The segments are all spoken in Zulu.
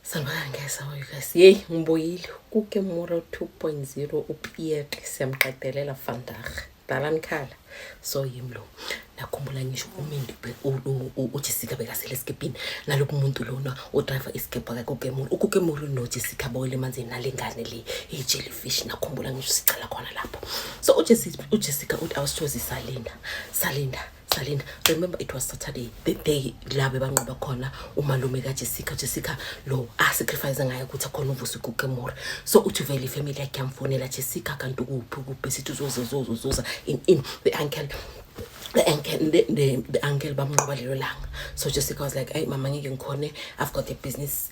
Sanibona guys, how are you guys? Yey, ngibuyile kuKemora 2.0 uPiet siyamqedelela vandag. Dalani khala. So yimlo. Nakhumbula ngisho uMindi uJessica bekasele eskeepini naloko umuntu lona odriver eskeep akhe kuKemora. UKemora noJessica boyle emanzini nalengane le jellyfish nakhumbula ngisho sicela khona lapho. So uJessica uthi awusithozi Salinda. Remember it was Saturday, the day labe banqoba khona umalume kaJessica lo sacrifice ngayo ukuthi khona uvusa kuKemora. So uthi vele family yakhe yamfonela Jessica kanti kuphi sithi uzoza in the uncle bamnqoba lelo langa. So Jessica was like, "Hey mama ngeke ngikhone, I've got a business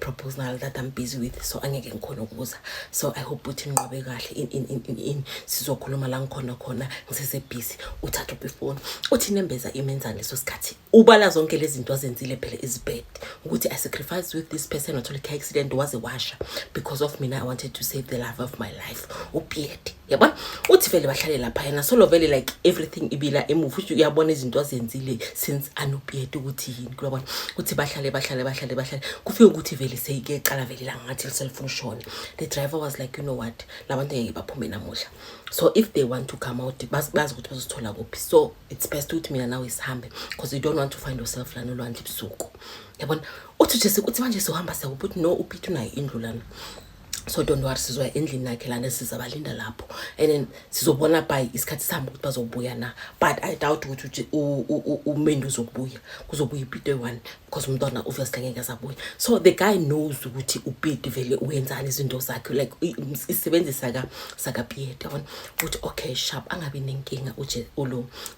proposal that I'm busy with, so angeke ngikhone ukuza. So I hope uthi nqobe kahle in sizokhuluma la ngikhona ngisese busy." Uthatha up ifoni uthi nembeza imenzani leso sikhathi ubala zonke lezi zinto azenzile phela izibed ukuthi I sacrificed with this person wathola car accident was a washer because of me. I wanted to save the love of my life. Upiet yabona uthi vele bahlale lapha yena solo vele like everything ibila emove uthi uyabona izinto azenzile since anopiet ukuthi yini kulabona uthi bahlale kufika ukuthi vele seyike qala vele la ngathi cellphone shone. The driver was like, you know what, labantu ngeke baphume namuhla, so if they want to come out bazi ukuthi bazothola kuphi, so it's best ukuthi mina nawe sihambe because you don't want to find yourself lana olwandle ebusuku yabona. Uthi Jessica uthi manje sohamba sakuphi uthi no uPiet unayo indlu lana, so don't worry sizoya endlini yakhe lana sizabalinda lapho and then sizobona by isikhathi sami ukuthi bazobuya na, but I doubt ukuthi uMendi uzobuya kuzobuya uPiet one because umntwana obviously ngeke azabuya. So the guy knows ukuthi uPiet vele uyenzani izinto zakhe like isebenzisa saka Piet yabona uthi okay sharp angabi nenkinga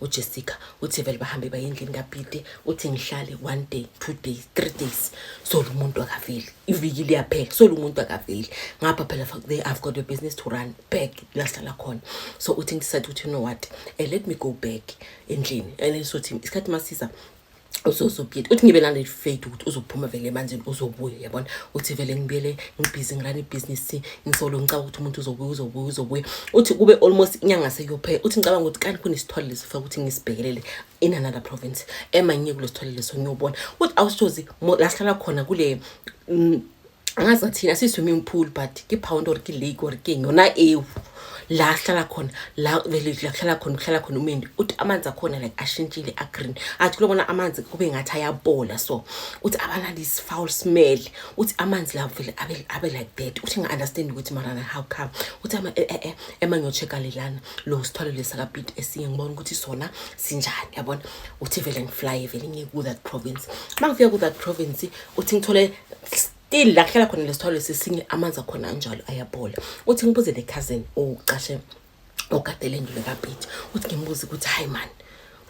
uJessica uthi vele bahambe baye endlini kaPiet uthi ngihlale 1 day 2 days 3 days. So lo muntu akaveli iviki liyaphela, so lo muntu akaveli ngapha phela I've got a business to run back lahlala khona. So uthi ngisathi uthi you know what, let me go back endlini and so uthi isikhathi masisa uzoPiet uthi ngibe nale faith ukuthi uzophuma vele emanzini uzobuya yabona. Uthi vele ngibele ngibhizi ngirani business ngisolo ngicaba ukuthi umuntu uzobuya uthi kube almost inyanga seyophela uthi ngicabanga ukuthi kanti kunesithwalo lesifaka ukuthi ngisibhekelele in another province emanye kulesithwalo leso ngiyobona uthi awusithozi lahlala khona kule angazi thina siswimming pool but ke pound or ke lake or ke ngona la hlala khona la vele hlala khona uMendi uthi amanzi akhona like ashintshile a green athi kulobona amanzi kube ngathi ayabola, so uthi abana this foul smell uthi amanzi la vele abe like that uthi nga understand ukuthi marana how come uthi emanyo checka lelana lo sithwalo lesaka Piet esinye ngibona ukuthi sona sinjani yabona. Uthi vele ngifly vele ngiye ku that province mangifika ku that province uthi ngithole still la hlala khona lesithwalo lesinye amanzi akhona njalo ayabola. Uthi ngibuze le cousin uqashe okadele endlu kaPiet uthi ngimbuze ukuthi hayi man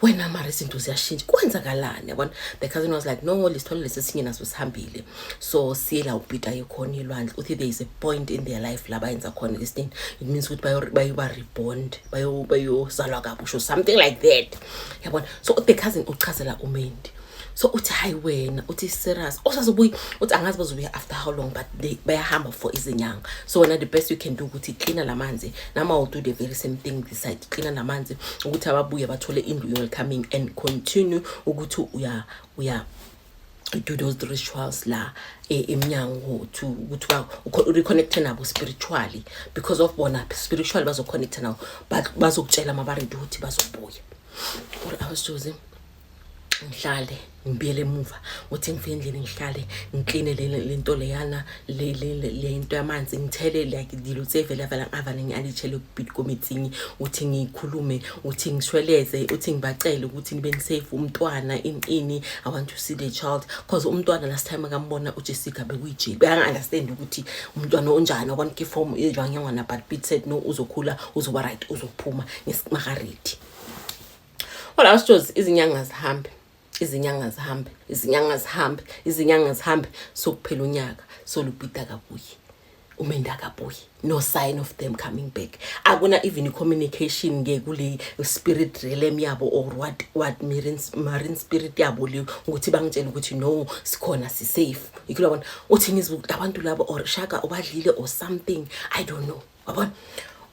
wena mara izinto ziyashintsha kwenzakalani yabona. The cousin was like, no lesithwalo lesinye naso sihambile, so sila uPiet ayikhona elwandle. Uthi there is a point in their life la bayenza khona this thing, it means ukuthi bayoba rebond bayozalwa kabusha something like that yabona. So the cousin uchazela uMendi, so uthi hayi wena uthi serious usazobuya uthi angazi bazobuya after how long, but they bayahamba for izinyanga. So wena the best you can do ukuthi clean lamanzi nama will do the very same thing this side, clean lamanzi ukuthi ababuye bathole indlu welcoming and continue ukuthi uya do those rituals la emnyango to ukuthi reconnect nabo spiritually because of bona spiritually bazoconnect now but bazokutshela mabaredi ukuthi bazobuya. Or I was choosing ngihlale ngibiyele emuva uthi ngifike endlini ngihlale ngiclean lento leyana le into yamanzi ngithele like dilutse vele avana ngialitshele uPiet committee uthi ngikhulume uthi ngishweleze uthi ngibacele ukuthi nibe safe umntwana ini I want to see the child because umntwana last time akambona uJessica bekuyijeli banga understand ukuthi umntwana onjani wabona ke form idlwanyana but Piet said no uzokhula uzoba right uzophuma ngesimagareti. Wala asithozi izinyanga zihambe sokuphela unyaka so uPiet akabuyi uMendi akabuyi, no sign of them coming back. Akuna even communication kule spirit realm yabo or what marine spirit yabo le ukuthi bangitshela ukuthi no sikhona si safe. Ikulabona uthi ngizibuka abantu labo or shaka obadlile or something I don't know yabona.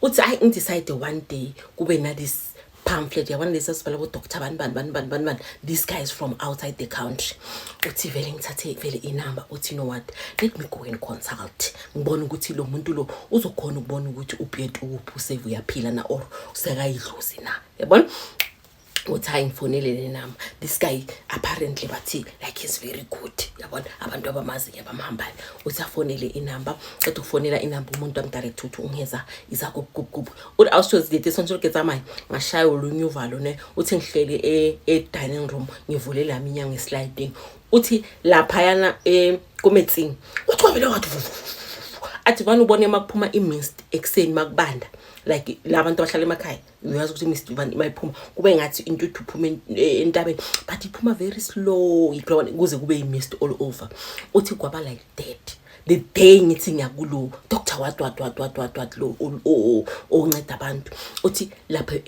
Uthi I decide one day kube na this pamphlet yabona lesa sibhala bo Dr. Ban. This guy is from outside the country. Uthi vele ngithathe vele inamba uthi you know what, let me go and consult ngibona ukuthi lo muntu lo uzokhona ukubona ukuthi uBeard uphi usave uyaphila na or usekayidlozi na yabona. Uthi hayi ngifonele le number, this guy apparently bathi like he's very good yabona abantu abamazi yabamhambayo. Uthi afonele inamba, ethi ufonela inamba umuntu amdirect uthi ungeza iza gub uthi awushozi sonke ketsamanye ngashaya olunyuvalo ne. Uthi ngihlele dining room ngivule la minyango sliding. Uthi lapha yana kometsini uthi kwabele wathi athi bani ubone makuphuma imist ekseni makubanda like labantu abahlala emakhaya uyazi ukuthi imist bayiphuma kube ngathi into iphuma entabeni but iphuma very slow ukuze kube imist all over. Uthi kwaba like that the day ngithi ngiyakulo Dr. what lo onceda abantu. Uthi lapha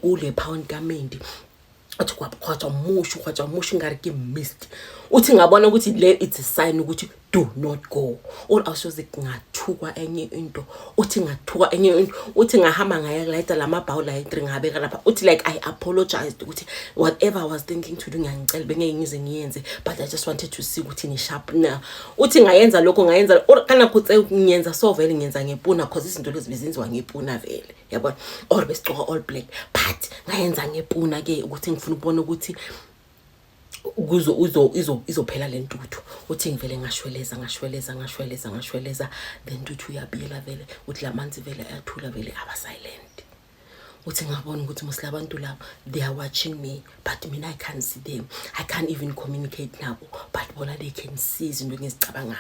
kule pound kamendi uthi kwacha mushu ngari ke mist. Uthi ngabona ukuthi le it's a sign ukuthi do not go. All awushoze ngathukwa enye into. Uthi ngathuka enye into. Uthi ngahamba ngaya lighter lamabhawu la i3 ngabeka lapha. Uthi like I apologized ukuthi whatever I was thinking to do ngiyangicela bengeke ngize ngiyenze but I just wanted to see ukuthi ni sharp na. Uthi ngayenza lokho ngayenza kana kutse ngiyenza so vele ngiyenza ngepuna because izinto lezi bezenziwa ngepuna vele yabona or besigcoka all black but ngayenza ngepuna ke ukuthi ngifuna ukubona ukuthi izophela lentuthu. Uthi ngivele ngashweleza then intuthu uyabila vele. Uthi lamanzi vele ayathula vele aba silent. Uthi ngabona ukuthi musilabantu labo they are watching me but mina I can't see them, I can't even communicate nabo but bona they can see izinto ngizicabangayo.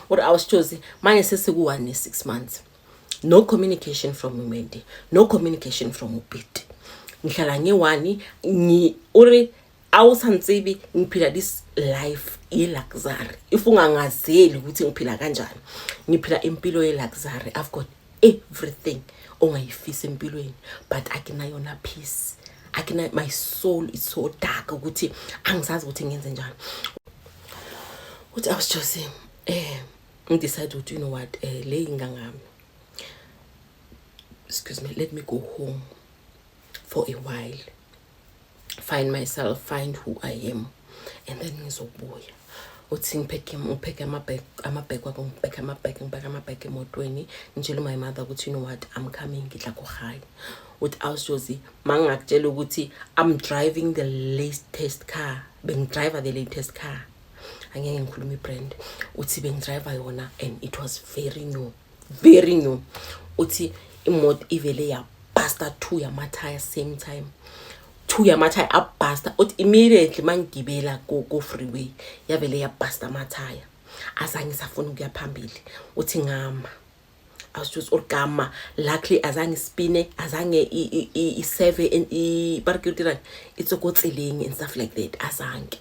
Or I was chosen manje sesiku1 ne6 months no communication from uMendi, no communication from uBeard. Ngihlala nge1 uri awusantsibi ngiphila this life luxury. If ungangazeli ukuthi ngiphila kanjani ngiphila impilo luxury, I've got everything ongayifisa empilweni but akinayona peace, my soul is so dark ukuthi angisazi ukuthi ngenze njani. Uthi I was just decide ukuthi you know what le ingangami, excuse me, let me go home for a while, find myself, find who I am, and then ngizobuya. Uthi ngipheke amabhek emotweni ngitshela my mother ukuthi you know what I'm coming ngidla kuhaya. Uthi awushozi mangakutshela ukuthi I'm driving the latest car, bengidriver the latest car, angeke ngikhuluma ibrand. Uthi bengidriver yona and it was very new. Uthi imoto ivele ya basta 2 yamatire same time, 2 yamatire abasta. Uthi immediately mangigibela go freeway yavele ya basta amatire azange safuna ukuya phambili. Uthi ngama I was just orgama luckily azange spine azange i7 and i it's a good ceiling and stuff like that azange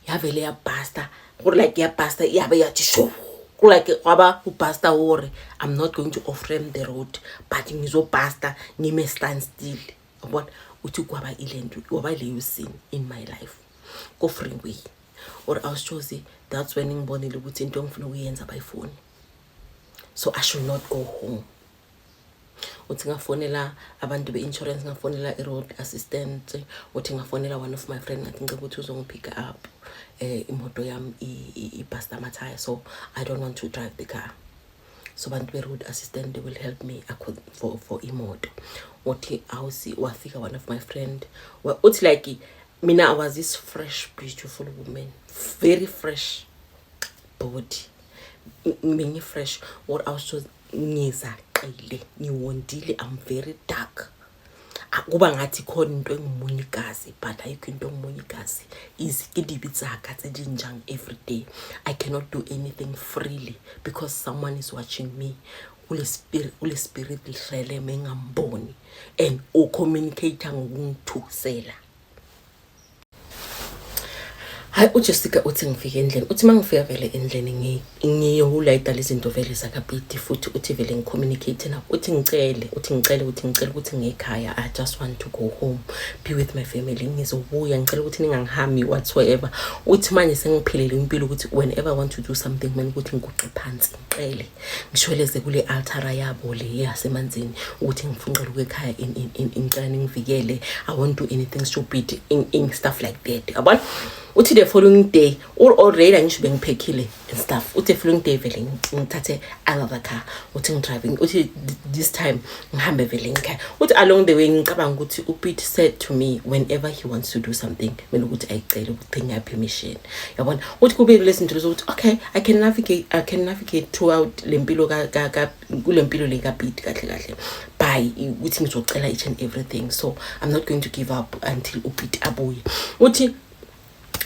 yavele ya basta like ya basta yabe yathi sho like kwaba ubasta wore I'm not going to off ramp the road but ngizobasta ngime stand still yabona. Uthi kwaba ilento kwaba leyo scene in my life go freeway. Or I was choosing that's when ngibonile ukuthi into ngifuna ukuyenza by phone, so I should not go home. Uthi ngafonela abantu be insurance, ngafonela i-road assistant. Uthi ngafonela one of my friends ngathi ngicela ukuthi uzongipick up imoto yami ibasta amatire so I don't want to drive the car, so bantu be road assistant they will help me for imoto. Uthi awusi wafika one of my friend uthi like mina I was this fresh beautiful woman, very fresh body, mini fresh. What I was just ngizaqile ngiwondile, I'm very dark. Akuba ngathi khona into engimunye igazi but ayikho into engimunye igazi, izikidibitsaka tsedinjang every day. I cannot do anything freely because someone is watching me. Ule spirit lihlele mengamboni and o communicate ngokungithusela. hayi uJessica uthi ngifike endlini uthi mangifika vele endlini ngiyolayita lezi zinto vele zakabidi futhi uthi vele ngicommunicate nabo uthi ngicele ukuthi ngekhaya I just want to go home be with my family ngizobuya ngicela ukuthi ningangihami whatsoever uthi manje sengiphilele impilo ukuthi whenever I want to do something mina ukuthi ngiguqe phansi ngicele ngishweleze kule altar yabo le yasemanzini ukuthi ngifunqele ukwekhaya ngicela ningivikele I won't do anything stupid in stuff like that yabona uthi the following day already angisho bengiphekile and stuff uthi the following day vele ngithathe another car uthi ngidriving uthi this time ngihambe vele ngikhaya uthi along the way ngicabanga ukuthi uPete said to me whenever he wants to do something mina ukuthi ayicela ukuthi ngiyaphi permission yabona uthi kube lesinto ukuthi okay I can navigate throughout lempilo kulempilo le kaPete kahle by uthi ngizocela each and everything so I'm not going to give up until uPete abuye uthi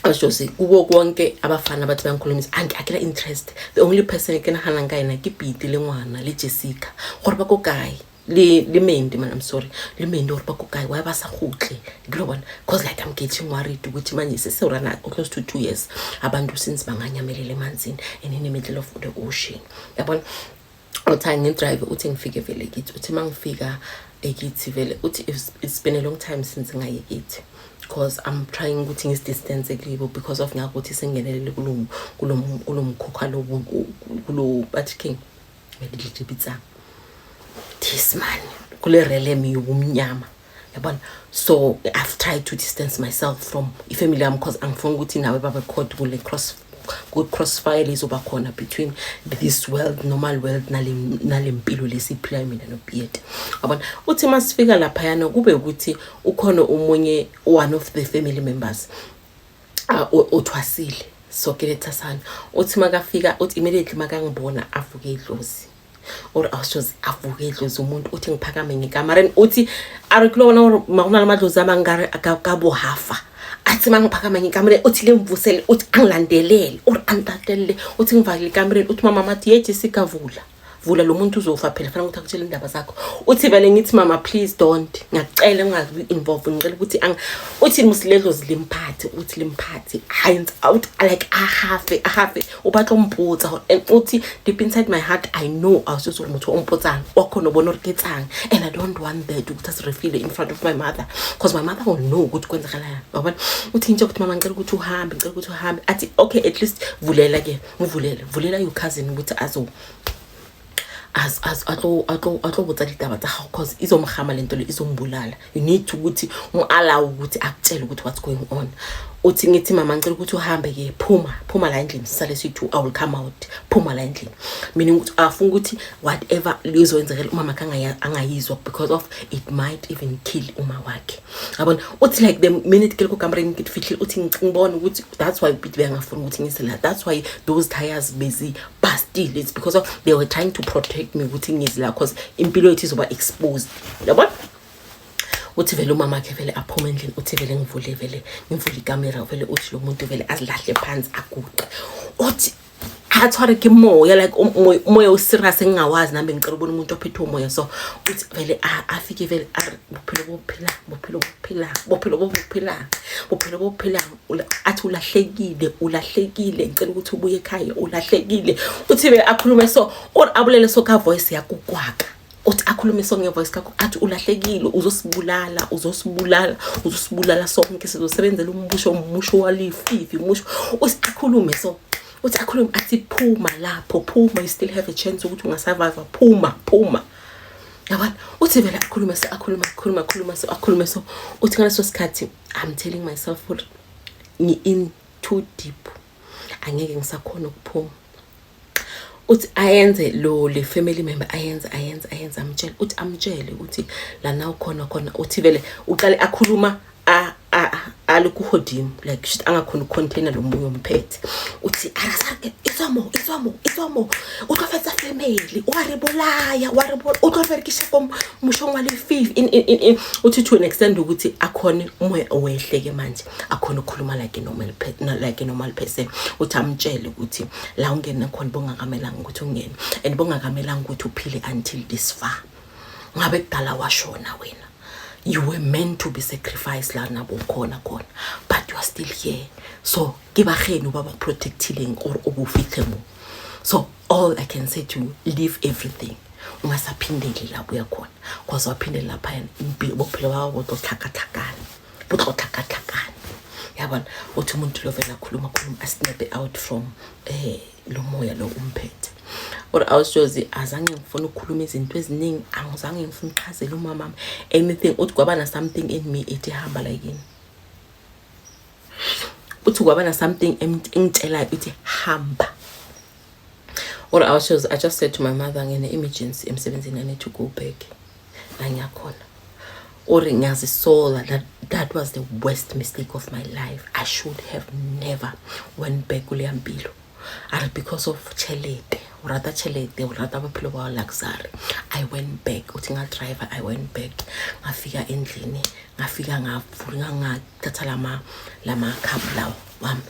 Ashosi kubo konke abafana bathi bayangikhulumisa angikela interest the only person ekena hana ngayena kibhidi lengwana le Jessica gore ba ko kae le mendi man I'm sorry le mendi gore ba ko kae why ba sa khutle global cause like I'm getting worried ukuthi manje sesirana close to 2 years abantu since banganyamelele emanzini and in the middle of the ocean yabona uthi ngidrive uthi ngifike vele kithi uthi mangifika ekithi vele uthi it's been a long time since ngaye kithi because I'm trying ukuthi ngisidistance kulibo because of ngakuthi sengenelele kulomkhokha lo bathi king medilitibitsa this man kule relem yobumnyama yabona so I've tried to distance myself from ifamily yami because angifuni ukuthi nawe baba code kule crossfire lizoba khona between this world normal world nalempilo lesiphila mina noPete yabona uthi masifika lapha yana kube ukuthi ukhona umunye one of the family members uthwasile so kelethasana uthi makafika uthi immediately makangibona avuke idlozi or awushozi avuke idlozi umuntu uthi ngiphakame ngekamareni uthi arikulona makuna amadlozi amangare akabo hafa athi mangiphakama ngekamera uthi lemvusele uthi angilandelele or antatelle uthi ngivakile ekamereni uthi mama mathi yethi sikavula vula lo muntu uzofa phela fanele ukuthi akutshele indaba zakho uthi vele ngithi mama please don't ngiyacela ungazi involve ngicela ukuthi uthi musiledlo zilimphathi uthi limphathi hands out like a half ubatho umputsa and uthi deep inside my heart I know I was just umuntu omputsana wakhona ubona uriketsanga and I don't want that ukuthi asirefile in front of my mother because my mother will know ukuthi kwenzakala yabona uthi nje ukuthi mama ngicela ukuthi uhambe athi okay at least vulela ke vulela your cousin ukuthi azo as atlo botsa ditaba tsa gago cause izomgama lento le izombulala you need to ukuthi allow ukuthi akutshele ukuthi what's going on uthi ngithi mama ngicela ukuthi uhambe ke phuma la endlini sisale siyi2 I will come out phuma la endlini meaning ukuthi afuna ukuthi whatever lizoyenzekela umama angayizwa because of it might even kill uma wakhe yabona uthi like the minute ke kukamera ngitfihle uthi ngibona ukuthi that's why Pete bengafuna ukuthi ngisela that's why those tires busy but still it's because of they were trying to protect me ukuthi ngizila cause impilo yethu izoba exposed yabona uthi vele umama wakhe vele aphuma endlini uthi vele ngivule ikamera vele uthi lo muntu vele azilahle phansi aguqe uthi athware ke moya like moya usirious engingawazi nambe ngicela ubona umuntu ophethe umoya so uthi vele afike vele bophela athi ulahlekile ngicela ukuthi ubuye ekhaya ulahlekile uthi vele akhulume so or abulele so ka voice yakukwaka uthi akhulume sonke voice kakho athi ulahlekile uzosibulala sonke sizosebenzela umusho walififi umusho usikhulume so uthi akhulume athi phuma lapho you still have a chance ukuthi ungasurvive phuma yabona uthi vele akhuluma so uthi ngaleso sikhathi I'm telling myself ngi in too deep angeke ngisakhona ukuphuma uthi ayenze le family member ayenze amtshele uthi la nawo khona uthi vele uqale akhuluma alikuhodim like shit angakhona container lo munye umphethe uthi arasake isomo utofetsa family waribolaya utoferikisha musho walififi in uthi to an extent ukuthi akhona umoya owehleke manje akhona ukukhuluma like a normal person uthi amtshele ukuthi la ungena khona bongakamelanga ukuthi ungene and bongakamelanga ukuthi uphile until this far ngabe kudala washona wena you were meant to be sacrificed la nabo khona but you are was still here. So ke bageno ba ba protectileng or obufihle mo. So all I can say to you, leave everything. Ungasaphindeli lapho uyakhona because waphindela lapha impilo bophelo bakho botlakatlakana yabona uthi umuntu lovela khuluma asinabe out from lo moya lo umphethe. Or awushozi azange ngifuna ukukhuluma izinto eziningi, angizange ngifuna uqhazela umama anything uthi kwabana something in me ethi hamba like ini. Uthi kwabana something engitshela ithi hamba. Or I just said to my mother, I'm in an emergency, I'm 17, I need to go back. Or that was the worst mistake of my life. I should have never went back to because of chelete, or rather luxury. I went back. Utinga driver, I went back. Ngafika endlini, ngafika ngavula ngathatha lama kabla wami.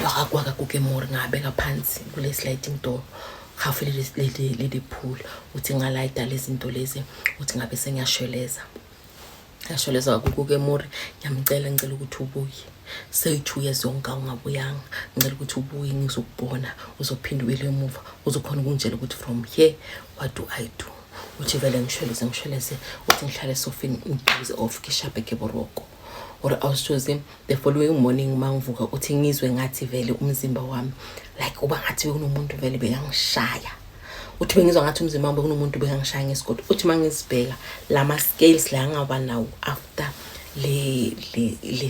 Wakagwaka kuke more ngabeka phansi kule sliding door half lady pool uthi ngalighta lezi zinto lezi uthi ngabe sengiyashweleza kuke more ngicela ukuthi ubuye say 2 years zonke ungabuyanga ngicela ukuthi ubuye ngizokubona uzophinda ubele emuva uzokhona ukungitshela ukuthi from here what do I do uthi vele ngishweleze uthi ngihlale sofini ngibuze off kishape keboroko. Or I was choosing the following morning mangivuka uthi ngizwe ngathi vele umzimba wami like uba ngathi kunomuntu vele bekangishaya uthi bengizwa ngathi umzimba wami kunomuntu bekangishaya ngesikoti uthi mangizibheka lama scales la ngaba nawo after le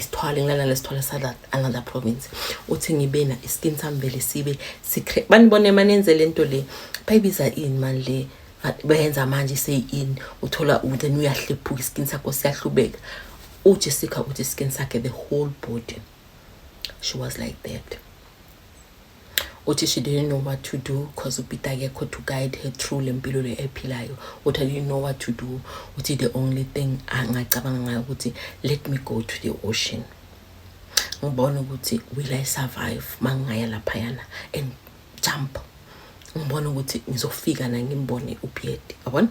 sithwala ngilana lesithwala sa another province uthi ngibena iskin sami vele sibe secret banibone manenze lento le bayibiza in man le beyenza manje say in uthola then uyahlephuka iskin sakho siyahlubeka. Jessica with the skin sack the whole body. She was like that. She didn't know what to do because Upita could to guide her through Lempilo le epilayo. I didn't know what to do. The only thing let me go to the ocean. Will I survive? Mangaya la payana and jump. Ngibona ukuthi ngizofika na ngimbone uPieti yabona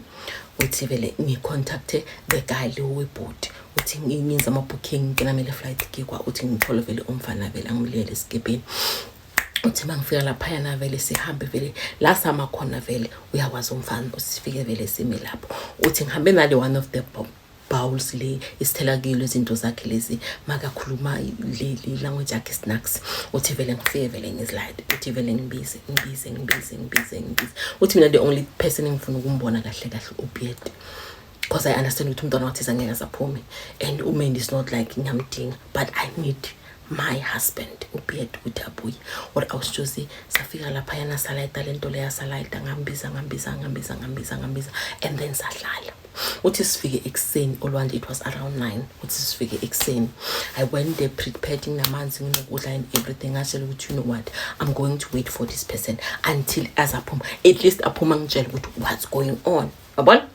uthi vele ngicontacte the guy lo weboat uthi ngingenza ama booking nginamele flight kikwa uthi ngithole vele umfana vele angimlele esigebeni uthi mangifika lapha yana vele sihambe vele la sama khona vele uyakwazi umfana usifike vele sime lapho uthi ngihambe nale one of the bowls le isithela kilo izinto zakhe lezi makakhuluma le language yakhe snacks uthi vele ngifike vele ngizilide uthi vele ngibize uthi mina the only person engifuna ukumbona kahle uPieti because I understand ukuthi umntwana wathi angeke asaphume and uMendi is not like ngiyamdinga but I need my husband uPieti ukuthi abuye. Or I was just safika lapha yana salayita lento le yasalayita ngambiza and then sahlala uthi sifike ekseni olwandle it was around 9 uthi sifike ekseni I went there preparing namanzi nginokudla and everything ashela ukuthi you know what I'm going to wait for this person until azaphuma at least aphuma ngitshela ukuthi what's going on yabona.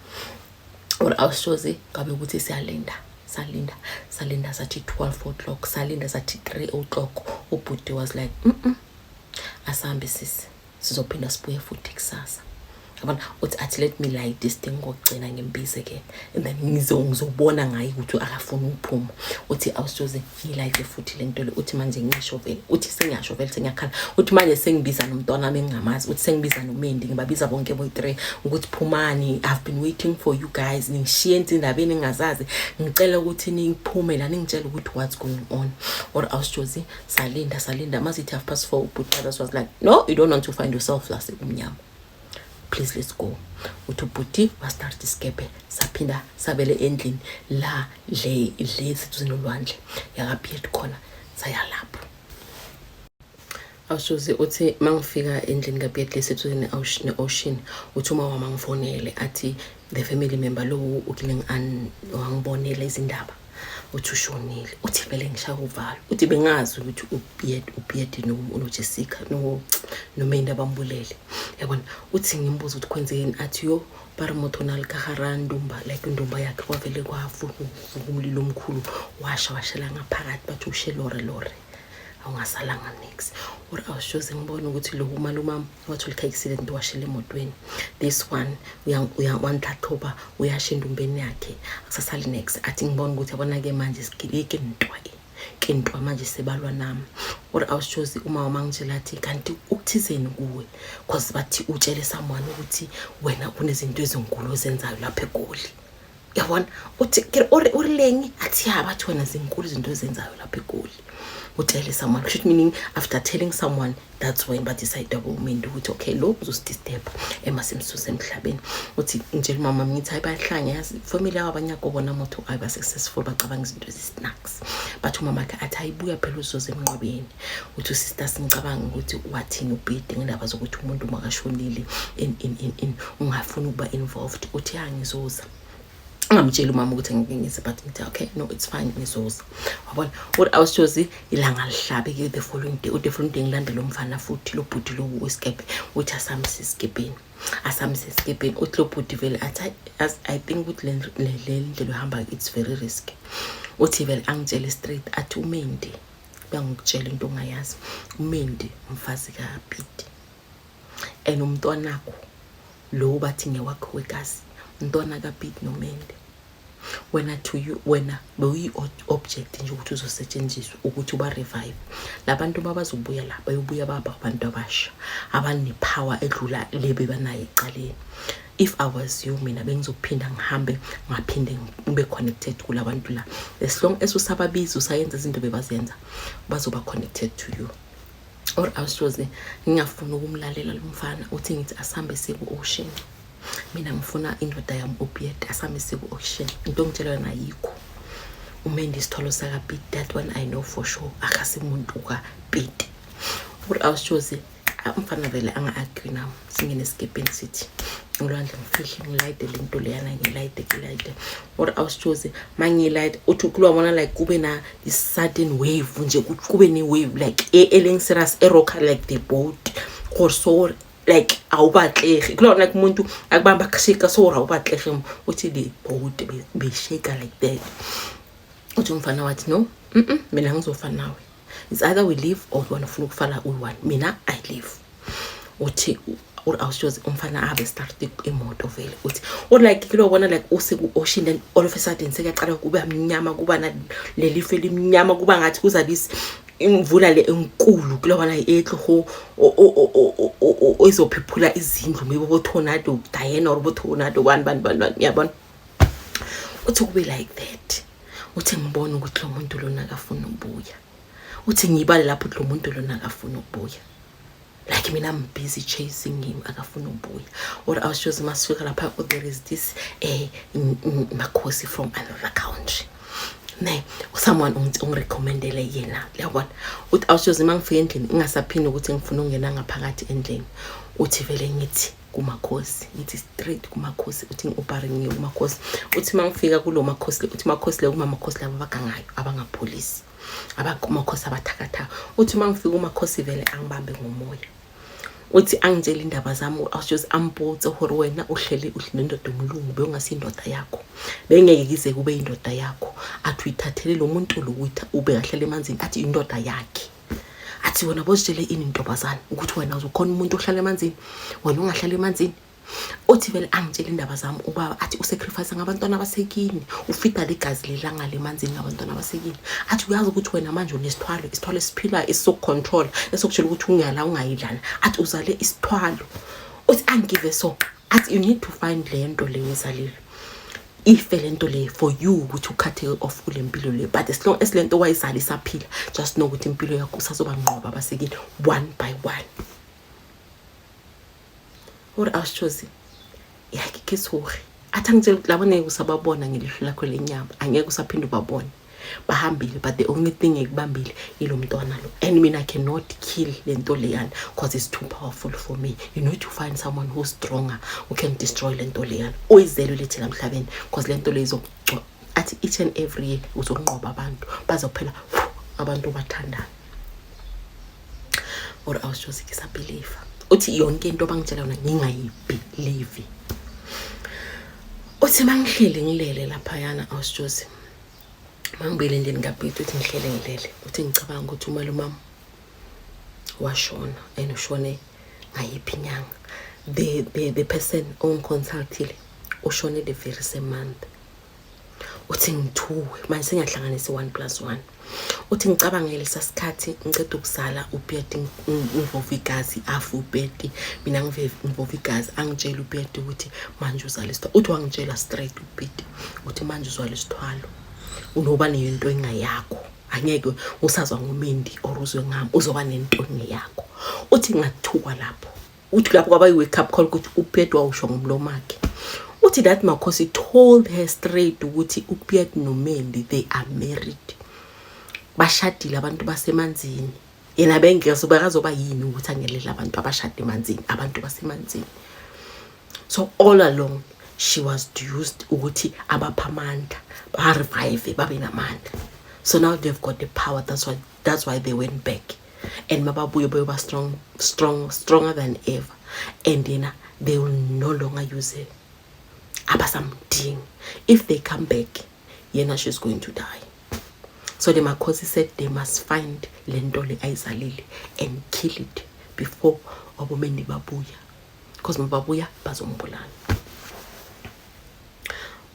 Or I was just ngabe ukuthi siyalinda sathi 12 o'clock salinda sathi 3 o'clock ubhuti was like asambe sizophinda sibuye futhi kusasa yabona uthi athi let me like this thing ngokugcina ngembize ke and then ngizobona ngayi ukuthi akafuna ukuphuma uthi awusoze ngilike futhi lento le uthi manje ngisho vele uthi sengiyasho vele sengiyakhala uthi manje sengibiza nomntwana bengingamazi uthi sengibiza noMendi ngibabiza bonke boy3 ukuthi phumani I've been waiting for you guys ningishiye indabeni engazazi ngicela ukuthi ningiphume la ningitshela ukuthi what's going on. Or awusoze salinda masithi 4:30 but others was like no you don't want to find yourself last kumnyama. Please let's go. Utuputi was start iskepe saphinda sabele endlini la le sethu zinolwandle yakaPieti khona sayalapho. Awushoze uthi mangifika endlini kaPieti sethu ne-ocean uthi uma wamangfonele athi the family member lo ukileng wangibonela izindaba uthi ushonile uthi vele ngishaya uvalo uthi bengazi ukuthi uPieti noJessica noMendi abambulele yabona uthi ngimbuza ukuthi kwenzeni athi yo paramotonal kaharandumba like indumba yakhe kwavele kwavuka umlilo omkhulu washela ngaphakathi bathi ushelore awungasalanga next. Or I was choosing ngibona ukuthi lo umaluma wathi ulika accident washela emotweni this one uyanthathoba uyashinda umbeni yakhe akusasali next athi ngibona ukuthi abona ke manje sigilike intwaye kinto manje sebalwa nami or awushozi uma mangitshela athi kanti ukuthizeni kuwe because bathi utshele someone ukuthi wena kunezinto ezinkulu ozenzayo lapha eGoli yabona uthi urilengi athi bathi wena zinkulu izinto ozenzayo lapha eGoli utshele someone which meaning after telling someone that's when but decide umuntu ukuthi okay lo uzostep emasimsuse emhlabeni uthi njalo mama ngithi ayibahlanga yazi family abanyako bona motho ayiba successful bacabanga izinto ezisnacks but umama ka athi ayibuya phela uzoze emnqobeni uthi sister simcabanga ukuthi wathini ubhidi ngendaba zokuthi umuntu makashonile in ungafuna ukuba involved uthi ngizoza ngamtshela umama ukuthi ngingise but ngithi okay no it's fine ngizoza wabona what I was choosing ilanga lihlabe ke the following day ngilandela umfana futhi lo bhuti lo weskepe uthi asamsiskepeni uthi lo bhuti vele athi I think ukuthi le ndlela uhamba it's very risky uthi vele angitshele straight athi uMendi bangikutshela into ongayazi uMendi umfazi kaBhidi umntwanakho lo bathi ngewakho wekazi ntwana kaBhidi noMendi wena to you wena beyi object nje ukuthi uzosetshenziswa ukuthi uba revive labantu babazobuya la bayobuya baba abantu abasha abane power edlula lebe banayo eqaleni if I was you mina bengizophinda ngihambe ngaphinde ngibe connected kulabantu la as long as usababiza usayenza izinto bebazenza bazoba connected to you or awusoze ngiyafuna ukumlalela lo mfana uthi ngithi asambe seku ocean mina ngifuna indoda yami uBhidi asambe seku ocean into ngitshela yona yikho uMendi isitholo saka Bhidi that one I know for sure akasimuntu kaBhidi or awusoze umfana vele anga-agree nami singene escaping city ngilwandle ngifihle ngilayide lento leyana ngilayide or awusichoze mangilight uthi kulwabona like kube na this sudden wave nje kube ne wave like elengiserious erocker like the boat or so like awubatlege kulona like umuntu akubamba kushika so awubatlege uthi the boat be shake like that uthi umfana wathi no mina ngizofana nawe it's either we leave or wena ufuna ukufana uyi-one mina I leave uthi or awushoze umfana abe start imoto vele uthi or like kilobona like useku ocean then all of a sudden sekaqala kuba mnyama kuba na lelife elimnyama kuba ngathi kuza this imvula le enkulu kulobona etlo izophiphula izindlu maybe bo tornado Diana or bo tornado one yabona uthi kube like that uthi ngibona ukuthi lo muntu lona akafuna ukubuya uthi ngibale lapho lo muntu lona akafuna ukubuya like mina I'm busy chasing him akafuna ukubuya or I was just masifika lapha there is this Makhosi from another country ne someone ungirecommendele yena yabona uthi I was just mangifika endlini ingasaphindi ukuthi ngifuna ungena ngaphakathi endlini uthi vele ngithi kuMakhosi ngithi straight kuMakhosi uthi ngiuparingi kuMakhosi uthi mangifika kulo Makhosi uthi Makhosi le kuMamakhosi laba bagangayo abangapolisi abakuMakhosi abathakatha uthi mangifika uMakhosi vele angibambe ngomoya uthi angitshela indaba zami awusijoze ambotse hore wena uhlele nendoda umlungu beungasindoda yakho bengeke kize kube indoda yakho athi uyithathele lo muntu lo ube kahlele emanzini athi indoda yakhe athi wena bozitshele ini intobazana ukuthi wena uzokhona umuntu ohlala emanzini wena ungahlala emanzini uthi vele angitshela indaba zami ubaba athi usacrifice ngabantwana abasekini ufida legazi lelanga lemanzini ngabantwana abasekini athi uyazi ukuthi wena manje unesithwalo esiphila esisokucontrol esokutshela ukuthi ungiyala ungayidlana athi uzale isithwalo uthi angive so athi you need to find lento leyizalile ife lento le for you ukuthi ukhathe off kule mpilo le but as long as lento wayizali saphila just know ukuthi impilo yakho usazoba ngqoba abasekini one by one or awusichoze yakhe kesore athangitshela labone usababona ngelihlo lakho lenyama angeke usaphinda ubabone bahambile but the only thing ekubambile ilo mntwana lo and mina I cannot kill lento leyana because it's too powerful for me you need to find someone who's stronger who can destroy lento leyana oyizelo lethi lamhlabeni because lento lezo athi each and every year uzonqoba abantu bazophela abantu bathandana or I was just believe uthi yonke into bangitshela yona ngingayibelieve uthi mangihlele ngilele lapha yana awusijoze mangibele ndini ngaBhidi uthi ngihlele ngilele uthi ngicabanga ukuthi umalume mama washona ushone ngayiphi inyanga the person on consultile ushone the very same month uthi ngithuwe manje sengiyahlanganisa 1+1. uthi ngicabangele sasikhathi ngiceda ukuzala uBheti ngivova igazi afu uBheti mina ngivova igazi angitshela uBheti ukuthi manje uzala isithwalo. uthi wangitshela straight uBheti uthi manje uzwala isithwalo unoba nento engayakho angeke usazwa ngomendi or uzwe ngami uzoba nento engeyakho. uthi ngathuka lapho uthi lapho kwaba wake up call ukuthi uBheti wawusho ngomlomo wakhe. uthi that Makhosi told her straight ukuthi uBheti noMendi they are married, bashadile abantu basemanzini. yena bengeke bakazoba yini ukuthi angelela abantu abashade emanzini, abantu basemanzini. So all along she was used ukuthi abaphamandla ba revive babe namandla. So now they've got the power. That's why they went back, and mababuye bayoba stronger than ever, and then they will no longer use it abasamding. If they come back, yena she's going to die. So the Makhosi said they must find lento le ayizalile and kill it before obomendi babuya, because mababuya bazombulala.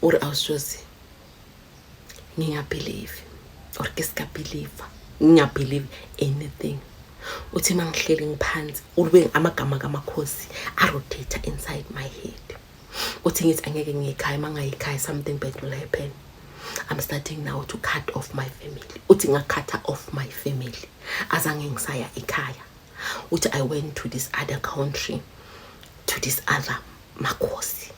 Or I was just ngiyabelieve or ngiyabelieve anything. uthi mangihleli ngiphansi ube amagama kaMakhosi arotate inside my head. uthi ngithi angeke ngiyikhaya mangayikhaya something bad will happen. I'm starting now to cut off my family. uthi ngakhatha off my family azange ngisaya ekhaya. uthi I went to this other country, to this other Makhosi,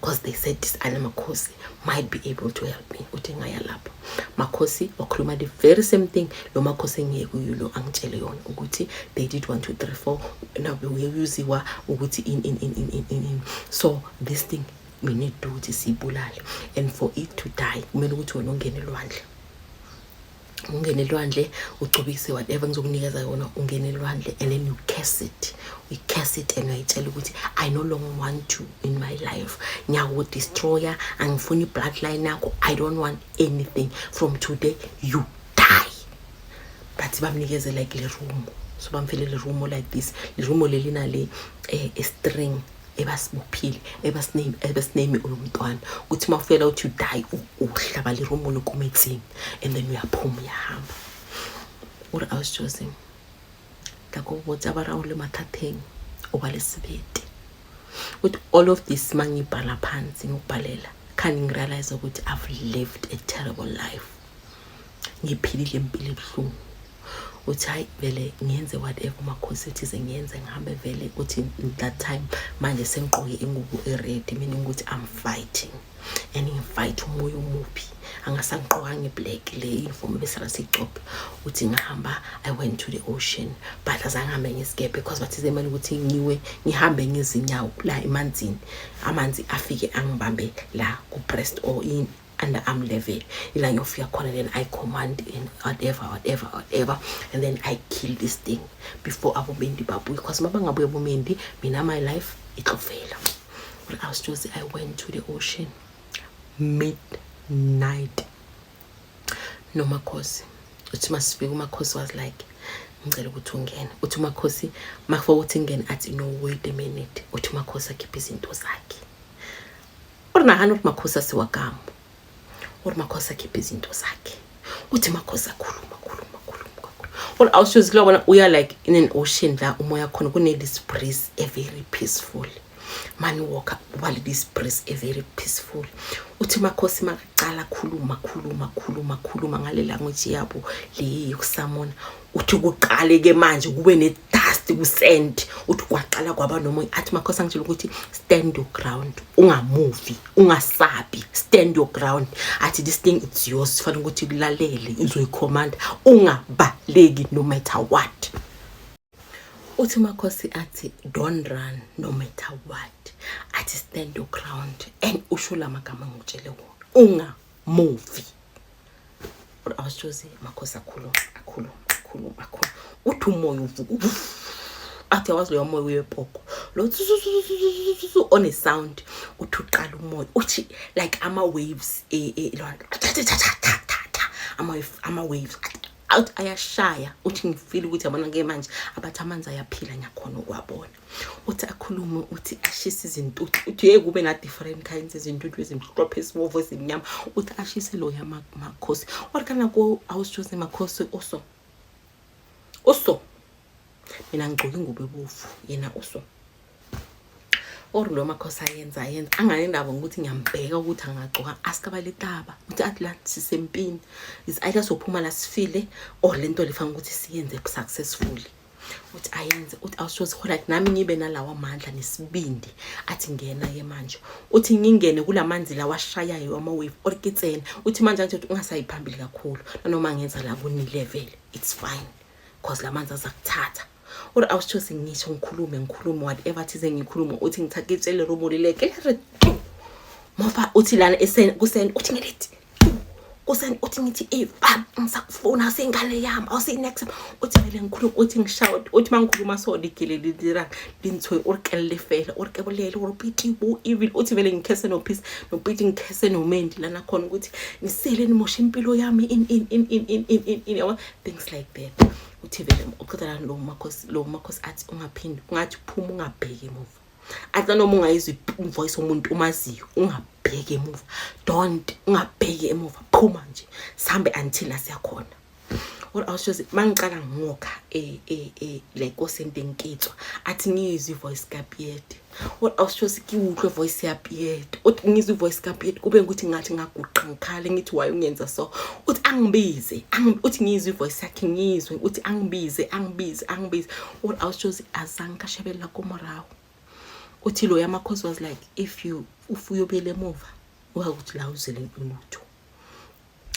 because they said this other Makhosi might be able to help me. uthi ngaya lapho Makhosi wakhuluma the very same thing lo Makhosi engiyekuyo angitshele yona ukuthi they did 1 2 3 4 now we usiwa ukuthi in so this thing we need to ukuthi sibulale, and for it to die kumele ukuthi wena ungene elwandle ucobise whatever ngizokunikeza yona, ungene elwandle and then you curse it. We curse it and uyayitshela ukuthi I no longer want you in my life. Nyawo destroyer, angifuni bloodline yakho. I don't want anything. From today you die. But bamnikeze like le room. So bamfile le room like this. Le room lelina le a string ebasibuphile ebasiname umntwana uthi mafela uthi die uhlaba le room lokumetsini and then uyaphuma uyahamba. Uri I was choosing tako botsa bara le mathateng o ba le sebete. With all of this mangibhala phansi ngokubhalela can ngirealize ukuthi I've lived a terrible life. Ngiphilile impilo ebuhlungu. uthi hayi vele ngiyenze whatever Makhosi ethi ngiyenze ngihambe vele uthi that time manje sengiqoke ingubo ered meaning ukuthi I'm fighting and ngifight umoya umubi angasangiqoka ngeblack le uniform besala sicophe. uthi ngihamba I went to the ocean but azangihambe ngesikebe because bathi zemali ukuthi ngihambe ngezinyawo la emanzini amanzi afike angibambe la ku breast or in underarm level ila ngiyofika khona, then I command in whatever and then I kill this thing before abomendi babuye, because mabangabuye abomendi mina my life itlofela. When I was choosing I went to the ocean midnight no Makhosi. uthi masifika uMakhosi was like ngicela ukuthi ungene. uthi uMakhosi makufika ukuthi ngene athi no wait a minute. uthi uMakhosi akhipha izinto zakhe. Urna hanu uMakhosi asiwakama or Makhosi akhipha izinto zakhe. uthi Makhosi akhuluma. Or I was just glad we are like in an ocean la umoya khona kune this breeze a very peaceful. Man walk while this breeze a very peaceful. uthi Makhosi makaqala khuluma ngale language yabo le yokusamona. uthi kuqale ke manje kube ne dust kusend. uthi kwaqala kwaba nomoya athi Makhosi angitshela ukuthi stand your ground, ungamovi, ungasabi, stand your ground. athi this thing it's yours, fanele ukuthi kulalele uzoyicommand, ungabaleki no matter what. uthi Makhosi athi don't run no matter what, athi stand your ground and ushula amagama ngitshele wona ungamovi. But I was choosing Makhosi akhuluma. uthi umoya uvuka athi wazi lo moya uyepoko lo on a sound. uthi uqala umoya uthi like ama waves ama waves out ayashaya uthi ngifeel ukuthi yabona ke manje abathi amanzi ayaphila nyakhona ukwabona uthi akhulume uthi ashise izintuthu uthi hey kube na different kinds izintuthu ezimhlophe esibovu ezimnyama uthi ashise lo yamakhosi wakana ko awusijose makhosi oso mina ngigcoka ingubo ebovu yena oso or lo makhosi ayenza anganendaba ukuthi ngiyambheka ukuthi angagcoka asikabalitaba uthi atla sisempini is either sophuma la sifile or lento lefanga ukuthi siyenze successfully uthi ayenze uthi awushoze khona nami ngibe nalawa amandla nesibindi athi ngena ke manje uthi ngingene kulamanzi la washayayo ama wave or kitsena uthi manje nje ungasayiphambili kakhulu noma ngenza la ku level it's fine because lamanzi azakuthatha or awushoze ngisho ngikhulume whatever thize ngikhuluma uthi ngithaketsele romolileke mofa uthi lana kuseni uthi ngelithi kuseni uthi ngithi ngisafuna singane yami awusi next uthi vele ngikhuluma uthi ngishout uthi mangikhuluma so ligeleli lira linthwe urkelele fela urkebolele urpiti bu evil uthi vele ngikhese no peace no piti ngikhese no mendi lana khona ukuthi nisele nimosha impilo yami in things like that uthi vele uqedela lo makhosi athi ungaphindi ungathi phuma ungabheke emuva athi noma ungayizwi voice umuntu umaziyo ungabheke emuva don't ungabheke emuva phuma nje sambe until asiyakhona or awushoze mangiqala ngokha like osentenkitswa athi ngizwi voice kaPiet or awushoze kiwuhlwe voice yaPiet uthi ngizwi voice kaPiet kube ukuthi ngathi ngaguqa ngikhale ngithi waye ungenza so uthi angibize uthi ngizwi voice yakhe ngizwe uthi angibize or awushoze azange kashebela komorawo uthi lo yamakhosi was like if uyobele emuva ukuthi la uzele ulutho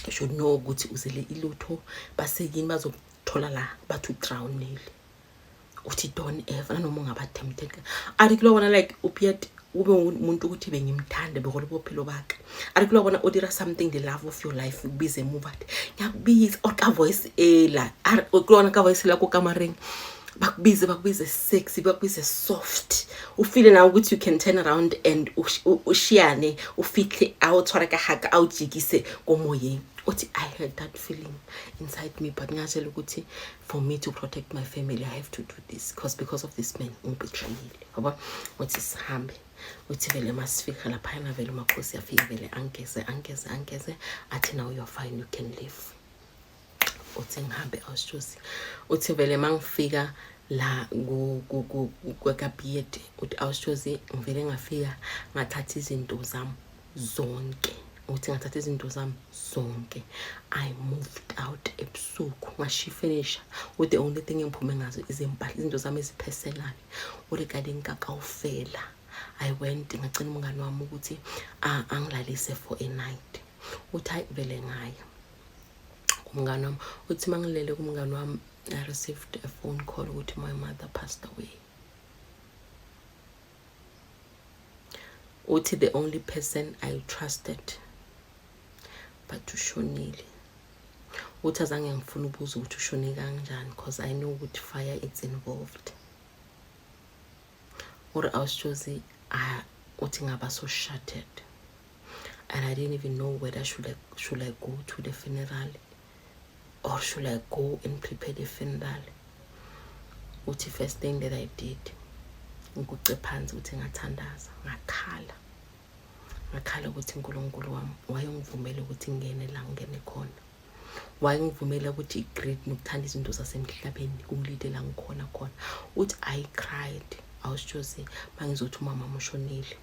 you should know ukuthi uzele ilutho basekini bazokuthola la bathu drownile uthi don't ever noma ungabathemthe arikulo bona like uPiet ube umuntu ukuthi bengimthanda bekole bophelo bakhe arikulo bona udira something the love of your life ubize emuva ngiyakubiza or ka voice la arikulo ka voice la ku kamareng bakubize sexy bakubize soft ufile na ukuthi you can turn around and ushiyane ufihle awuthwara ka hug awujikise komoyeni uthi I had that feeling inside me but ngiyatshela ukuthi for me to protect my family I have to do this because of this man ungibetrayile yabo uthi sihambe uthi vele masifika lapha na vele makhosi afike vele angeze athi now you are fine you can leave uthi ngihambe awushosi uthi vele mangifika la kaPiet uthi awushosi ngivele ngafika ngathatha izinto zami zonke uthi ngathatha izinto zami zonke I moved out ebusuku ngashifinisha with the only thing engiphume ngazo izimpahla izinto zami ezipersonal regarding kakawufela I went ngacela umngane wami ukuthi angilalise for a night uthi vele ngaya kumngane wami uthi mangilele kumngane wami I received a phone call ukuthi my mother passed away uthi the only person I trusted but ushonile uthi azange ngifuna ubuza ukuthi ushone kanjani because I know ukuthi fire it's involved or awushozi uthi ngaba so shattered and I didn't even know whether should I go to the funeral or should I go and prepare the funeral uthi first thing that I did ngikuce phansi uthi ngathandaza ngakhala ukuthi uNkulunkulu wami wayengivumela ukuthi ngene la ngene khona wayengivumela ukuthi igreat nokuthanda izinto zasemhlabeni kungilide la ngikhona uthi I cried awushozi mangizothi umama ushonile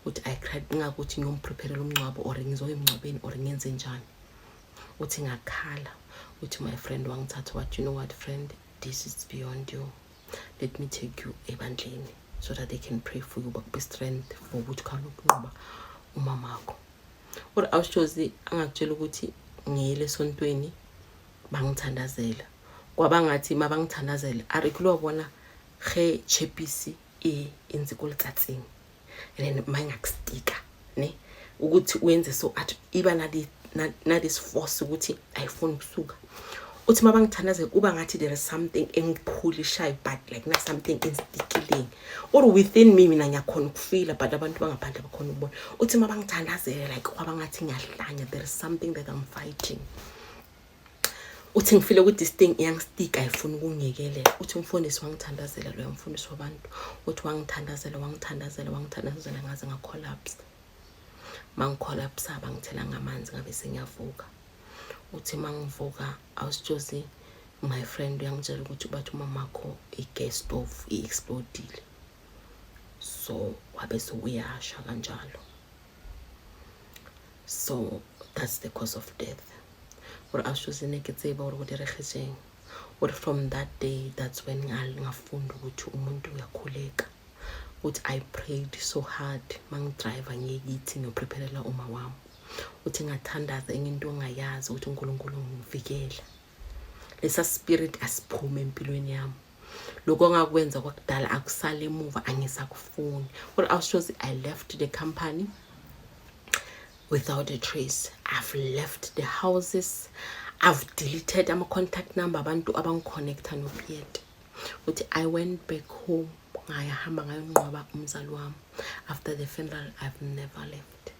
uthi I cried ngakuthi ngiyomprepare umncwabo or ngizoya emncwabeni or ngenze njani uthi ngakhala uthi my friend wangithatha what you know what friend this is beyond you let me take you ebandleni so that they can pray for you bakube strength for ukuthi khona ukunqoba umamakho or awushozi angakutshela ukuthi ngiyele esontweni bangithandazela kwabangathi mabangithandazela arikulo wabona ge chepisi enzikole tsatsing and then mangakustika ne ukuthi uyenze so athi iba na this force ukuthi ayifuni ukusuka uthi mabangithandazela kuba ngathi there is something engiphulishayo but like not something insticking or within me mina ngiyakhona ukufeel but abantu bangaphandle bakhona ukubona uthi mabangithandazela like kwabangathi ngiyahlanya there is something that I'm fighting uthi ngifile ukuthi this thing iyangistika ayifuni ukungiyekelela. Uthi umfundisi wangithandazela loya mfundisi wabantu, uthi wangithandazela ngaze ngacollapse. Mangicollapse bangithela ngamanzi ngabe sengiyavuka. Uthi mangivuka awusjozi my friend uyangitshela ukuthi bathi umamakho i-gas stove i-explodile, so wabe sewuyasha kanjalo. So that's the cause of death. Or awusjozi neketseba or ukuthi regetseng. Or from that day, that's when ngafunda ukuthi umuntu uyakhuleka. Uthi I prayed so hard mangidrive ngiyithi nopreparela uma wami. Uthi ngathandaza enye into ongayazi ukuthi uNkulunkulu ungivikela. Lesa spirit asiphume empilweni yami. Lokho ngakwenza kwakudala akusale emuva angisakufuni. Or awusjozi I left the company without a trace. I've left the houses. I've deleted my contact number abantu abangiconnecta noPiet. Uthi I went back home ngayahamba ngayonqoba umzali wami. After the funeral I've never left.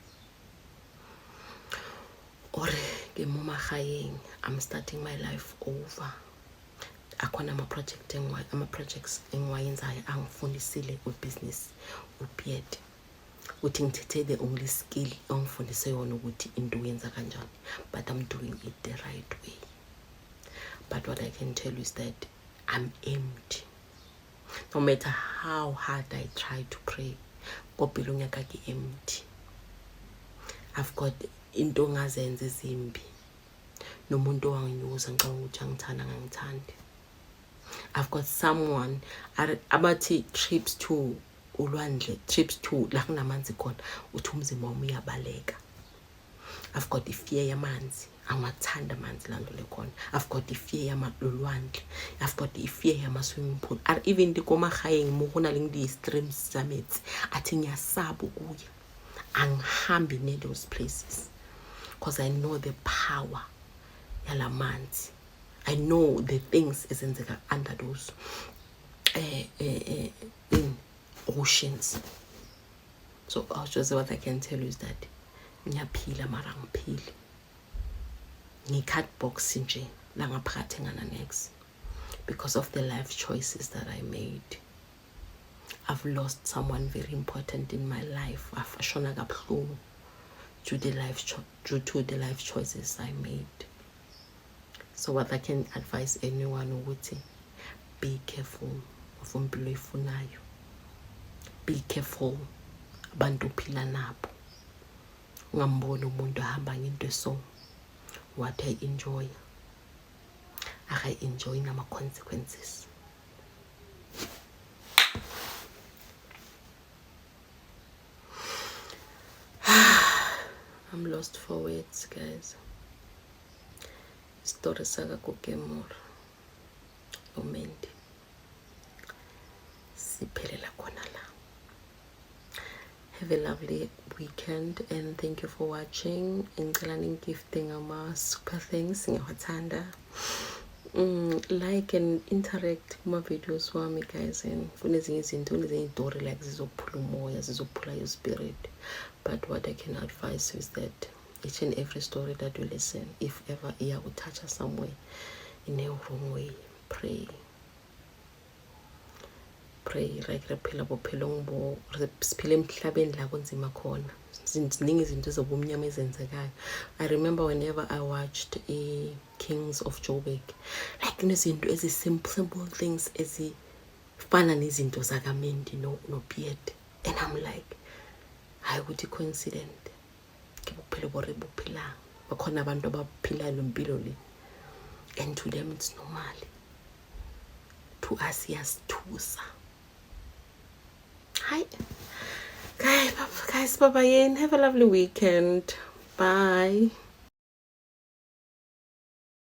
Or ngemumahayeng I'm starting my life over. Akhona ama-projects engiwayenzayo angifundisile business uPiet. Uthi ngithethe the only skill ongifundise yona ukuthi into uyenza kanjani, but I'm doing it the right way. But what I can tell you is that I'm empty. No matter how hard I try to pray, kopilo ngiyakake empty. I've got into ongazenza ezimbi. Nomuntu wanginyuza ngicabanga ukuthi angithanda ngangithandi. I've got someone abathi trips to ulwandle, trips to la kunamanzi khona uthi umzimba wami uyabaleka. I've got the fear yamanzi, angathanda amanzi lando lekhona. I've got the fear yamalwandle, I've got the fear yama swimming pool. Even ndikomahayeng muhona lengdi streams zametsi athi ngiyasaba ukuya angihambi ne those places because I know the power yalamanzi. I know the things ezenzeka under those oceans. So just what I can tell you is that ngiyaphila mara ngiphili ngi-cardbox nje la ngaphakathi ngananex because of the life choices that I made. I've lost someone very important in my life. Afashona kabuhlungu due to the life choices I made. So what I can advise anyone ukuthi be careful of impilo ifunayo. Be careful abantu uphila nabo. Ungamboni umuntu ahamba ngento so. What I enjoy, I enjoy nama consequences. I'm lost for words, guys. Story saga kokemor omendi siphelela khona la. Have a lovely weekend and thank you for watching. Ngicela ningifting ama super things ngiyawathanda. Like and interact kuma videos wami, guys, and kunezinye izinto izintori like zizophula umoya, zizophula your spirit. But what I can advise you is that each and every story that you listen, if ever it will touch us somewhere in a wrong way, pray. Pray like rephila bophelo ngibo siphile emhlabeni la kunzima khona. Ziningi izinto zobumnyama ezenzekayo. I remember whenever I watched Kings of Joburg, like kunezinto simple things ezifana nezinto zakamendi no Piet, and I'm like, I would coincident. Bophelo bore bophila bakhona abantu abaphila lempilo le, and to them it's normal. To us yasithusa. Hi guys, bye bye, have a lovely weekend. Bye.